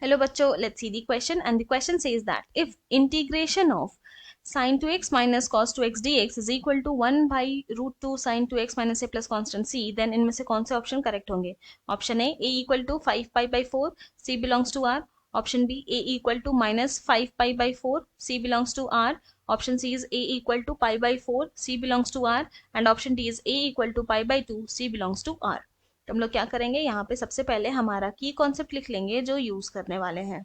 Hello bachcho, let's see the question, and the question says that if integration of sin 2x minus cos 2x dx is equal to 1 by root 2 sin 2x minus a plus constant c, then इनमें से कौन से option correct होंगे? Option A equal to 5 pi by 4 c belongs to r, option B a equal to minus 5 pi by 4 c belongs to r, option C is a equal to pi by 4 c belongs to r, and option D is a equal to pi by 2 c belongs to r। तो हम लोग क्या करेंगे, यहाँ पे सबसे पहले हमारा की कॉन्सेप्ट लिख लेंगे जो यूज करने वाले हैं।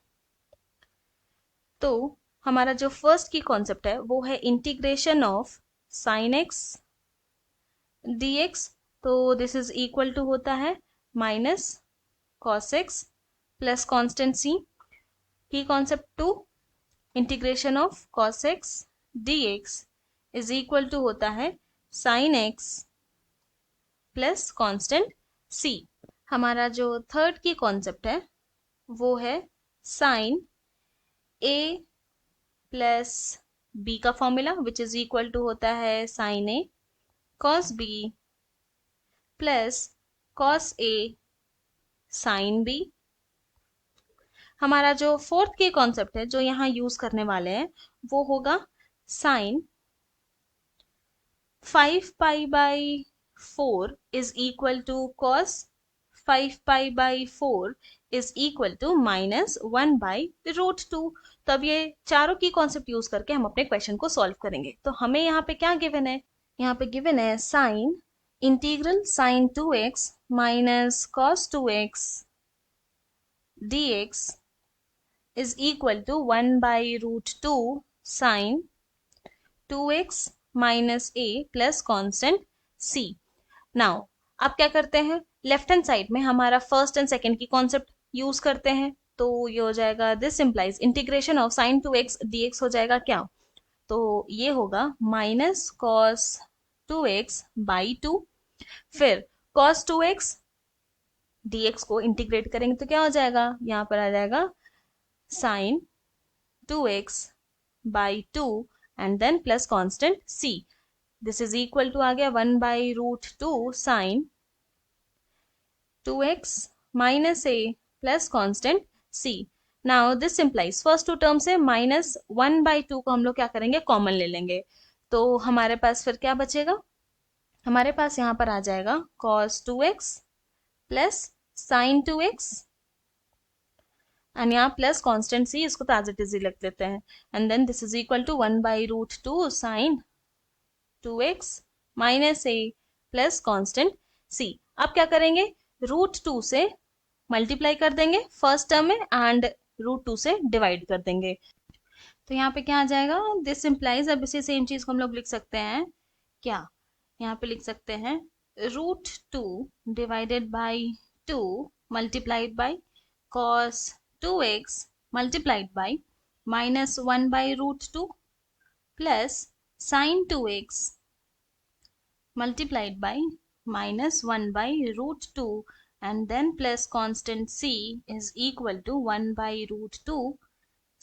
तो हमारा जो फर्स्ट की कॉन्सेप्ट है वो है integration of sine x dx। तो दिस इज इक्वल टू होता है minus cos x plus constant C. Key concept two integration of cos x dx is equal to होता है sine x plus constant C. हमारा जो third key concept है वो है साइन ए प्लस बी का formula which is equal to होता है sine A cos B plus cos A sine B. हमारा जो फोर्थ की कॉन्सेप्ट है जो यहाँ यूज करने वाले हैं वो होगा sine 5 pi by 4 is equal to cos 5 pi by 4 is equal to minus 1 by root 2। तो अब ये चारों की कॉन्सेप्ट यूज करके हम अपने क्वेश्चन को सॉल्व करेंगे। तो हमें यहाँ पे क्या गिवन है? यहाँ पे गिवन है sine integral sine 2x minus cos 2x dx is equal to 1 by root 2 sin 2x minus a plus constant c। Now अब क्या करते हैं, लेफ्ट हैंड साइड में हमारा फर्स्ट एंड सेकेंड की कॉन्सेप्ट यूज करते हैं। तो ये हो जाएगा this implies integration of sign 2x dx हो जाएगा क्या? तो ये होगा माइनस कॉस 2x बाई 2, फिर cos 2x dx को इंटीग्रेट करेंगे तो क्या हो जाएगा, यहाँ पर आ जाएगा sine 2x by 2 and then plus constant c। This is equal to आ गया 1 by root 2 sine 2x minus a plus constant c। Now this implies first two term से माइनस 1 बाई 2 को हम लोग क्या करेंगे, कॉमन ले लेंगे। तो हमारे पास फिर क्या बचेगा, हमारे पास यहाँ पर आ जाएगा cos 2x plus sine 2x and यहाँ प्लस कांस्टेंट सी, इसको तो एज इट इज ही लिख देते हैं, and then this is equal to 1 by root 2 sine 2x minus A plus constant C. अब क्या करेंगे, रूट 2 से मल्टीप्लाई कर देंगे फर्स्ट टर्म में एंड रूट 2 से डिवाइड कर देंगे। तो यहाँ पे क्या आ जाएगा, दिस इम्प्लाइज, अब इसी सेम चीज को हम लोग लिख सकते हैं क्या, यहाँ पे लिख सकते हैं root 2 divided by 2 multiplied by cos 2x multiplied by minus 1 by root 2 plus sin 2x multiplied by minus 1 by root 2 and then plus constant c is equal to 1 by root 2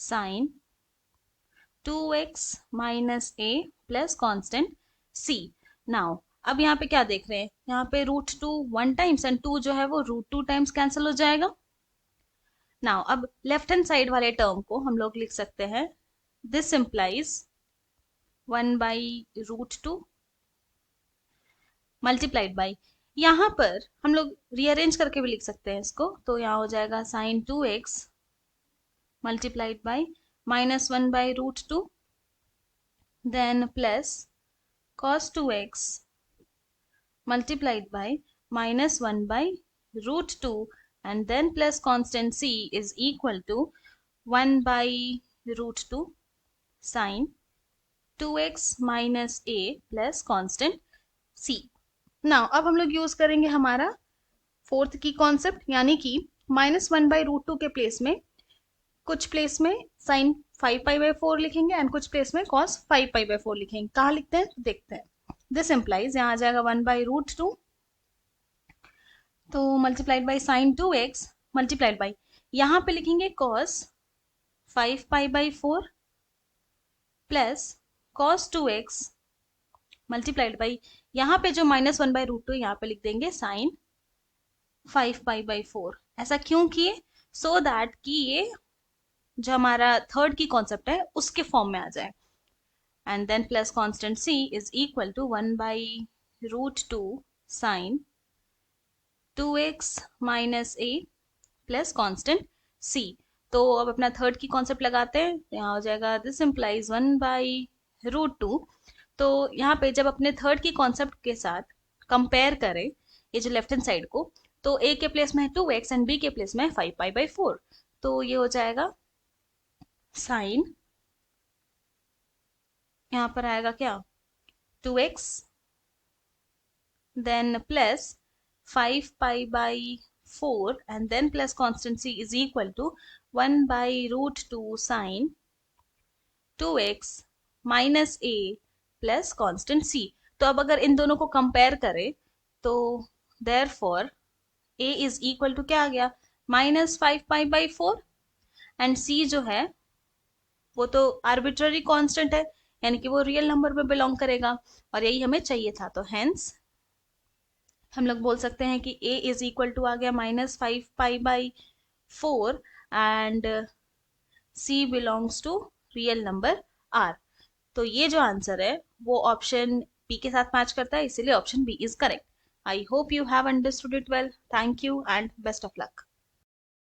sin 2x minus a plus constant c। now अब यहाँ पे क्या देख रहे हैं, यहाँ पे root 2 1 times and 2 जो है वो रूट 2 टाइम्स कैंसिल हो जाएगा। नाउ अब लेफ्ट हैंड साइड वाले टर्म को हम लोग लिख सकते हैं this implies 1 by root 2 multiplied by, यहाँ पर हम लोग रीअरेंज करके भी लिख सकते हैं इसको। तो यहाँ हो जाएगा sine 2x multiplied by minus 1 by root 2 then plus cos 2x multiplied by minus 1 by root 2 and then plus constant c is equal to 1 by root 2 sin 2x minus a plus constant c। Now अब हम लोग use करेंगे हमारा fourth की concept, यानी कि minus 1 by root 2 के place में कुछ प्लेस में साइन 5 पाई बाई 4 लिखेंगे एंड कुछ प्लेस में cos 5 पाई बाई 4 लिखेंगे। कहाँ लिखते हैं देखते हैं। दिस इम्प्लाइज यहाँ आ जाएगा 1 बाई रूट 2, तो multiplied by sine 2x multiplied by, यहाँ पे लिखेंगे cos 5 pi by 4 plus cos 2x multiplied by, यहाँ पे जो माइनस 1 बाई रूट 2 यहाँ पे लिख देंगे साइन 5 पाई बाई 4। ऐसा क्यों किए, सो दैट कि ये जो हमारा थर्ड की कॉन्सेप्ट है उसके फॉर्म में आ जाए। And then plus constant c is equal to 1/√2 sine 2x minus a plus constant c। तो अब अपना थर्ड की कॉन्सेप्ट लगाते हैं, यहाँ हो जाएगा दिस इम्प्लाइज 1/√2। तो यहाँ पे जब अपने थर्ड की कॉन्सेप्ट के साथ कंपेयर करें ये जो लेफ्ट हैंड साइड को, तो a के प्लेस में है 2x एंड b के प्लेस में है 5π/4। तो ये हो जाएगा साइन, यहाँ पर आएगा क्या 2x then plus 5π/4 and then plus constant c is equal to 1/√2 sine 2x minus a plus constant c। तो अब अगर इन दोनों को कंपेयर करें तो therefore a is equal to क्या आ गया -5π/4 एंड c जो है वो तो आर्बिट्ररी कांस्टेंट है, यानी कि वो रियल नंबर में बिलोंग करेगा और यही हमें चाहिए था। तो हेंस हम लोग बोल सकते हैं कि a इज इक्वल टू आ गया -5π/4 and c belongs to real number r। तो ये जो आंसर है वो ऑप्शन बी के साथ मैच करता है, इसीलिए option B is correct. I hope you have understood it well. Thank you and best of luck.